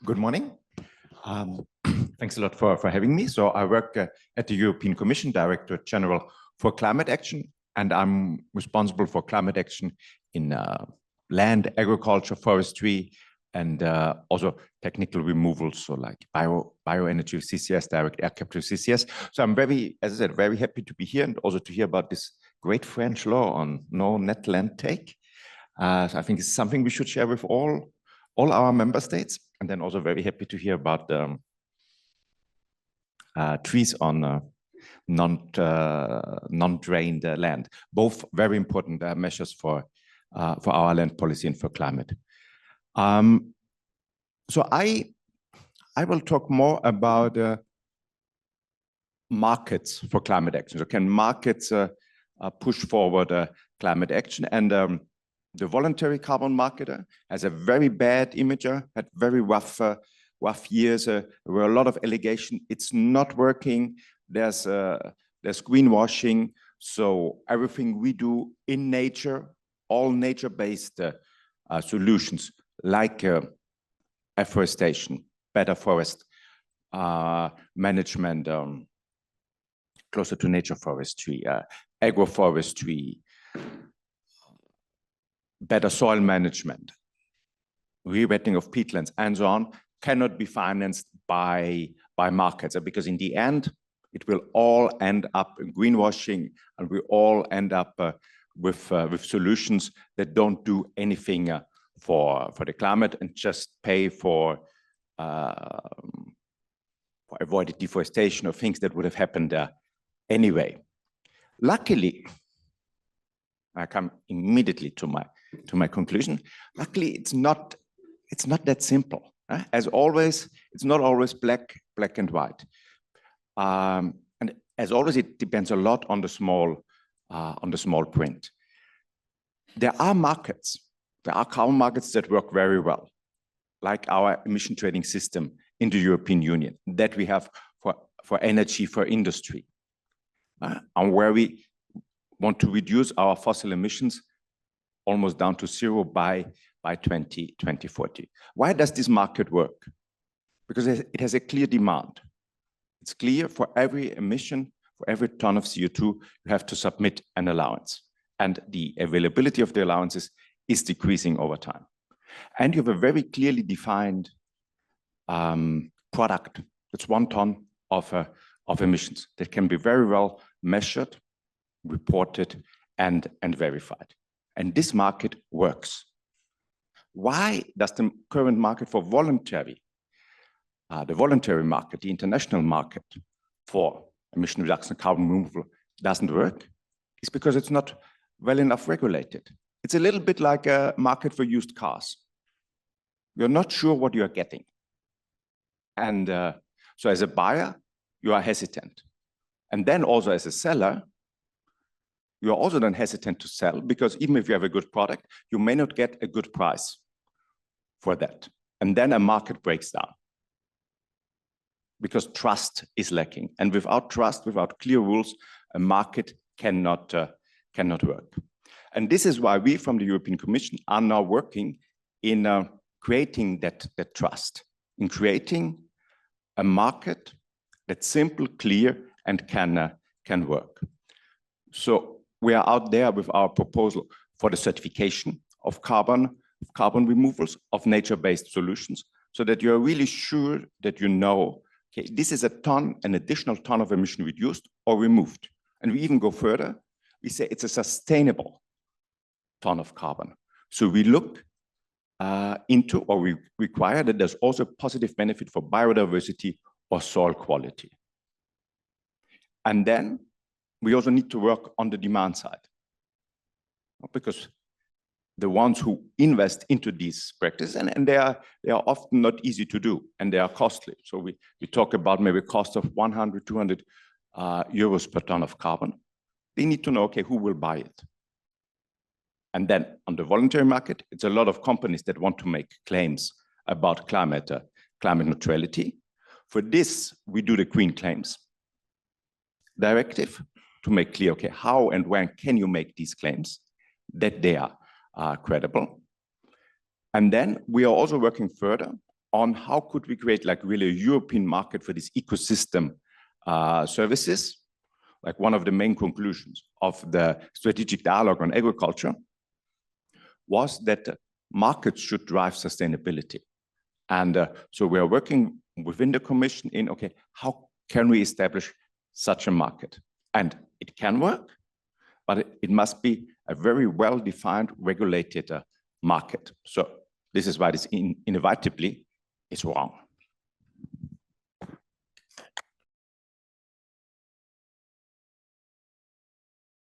Good morning. Thanks a lot for having me. So I work at the European Commission, Directorate General for Climate Action, and I'm responsible for climate action in land, agriculture, forestry, and also technical removals, so like bioenergy, CCS, direct air capture, CCS. So I'm very, as I said, very happy to be here and also to hear about this great French law on no net land take. So I think it's something we should share with all our member states. And then also very happy to hear about the trees on non-drained land. Both very important measures for our land policy and for climate. So I will talk more about markets for climate action. So can markets push forward climate action? And the voluntary carbon market has a very bad image, had very rough years. There were a lot of allegations. It's not working. There's greenwashing. So everything we do in nature, all nature-based solutions like afforestation, better forest management, closer to nature forestry, agroforestry, better soil management, rewetting of peatlands, and so on, cannot be financed by markets, because in the end, it will all end up in greenwashing, and we all end up with solutions that don't do anything for the climate and just pay for avoided deforestation or things that would have happened anyway. Luckily, I come immediately to my conclusion. Luckily, it's not that simple. As always, it's not always black and white. And as always, it depends a lot on the small print. There are markets. There are carbon markets that work very well, like our emission trading system in the European Union that we have for energy, for industry, and where we want to reduce our fossil emissions almost down to zero by 2040. Why does this market work? Because it has a clear demand. It's clear for every emission, for every ton of CO2, you have to submit an allowance. And the availability of the allowances is decreasing over time. And you have a very clearly defined product. It's 1 ton of emissions that can be very well measured, reported, and verified. And this market works. Why does the current market for the voluntary market, the international market for emission reduction and carbon removal doesn't work? It's because it's not well enough regulated. It's a little bit like a market for used cars. You're not sure what you're getting. And so as a buyer, you are hesitant. And then also as a seller, you are also then hesitant to sell, because even if you have a good product, you may not get a good price for that. And then a market breaks down because trust is lacking. And without trust, without clear rules, a market cannot work. And this is why we from the European Commission are now working in creating that trust, in creating a market that's simple, clear, and can work. So we are out there with our proposal for the certification of carbon removals, of nature-based solutions, so that you're really sure that you know, okay, this is an additional ton of emission reduced or removed. And we even go further. We say it's a sustainable ton of carbon. So we look into, or we require that there's also positive benefit for biodiversity or soil quality. And then we also need to work on the demand side, because the ones who invest into these practices, and they are often not easy to do, and they are costly. So we talk about maybe a cost of 100, 200 euros per ton of carbon. They need to know, okay, who will buy it? And then on the voluntary market, it's a lot of companies that want to make claims about climate neutrality. For this, we do the Green Claims Directive to make clear, okay, how and when can you make these claims, that they are credible. And then we are also working further on how could we create like really a European market for this ecosystem services. Like one of the main conclusions of the strategic dialogue on agriculture was that markets should drive sustainability. And so we are working within the Commission in, okay, how can we establish such a market? And it can work, but it must be a very well-defined, regulated market. So this is why this inevitably is wrong.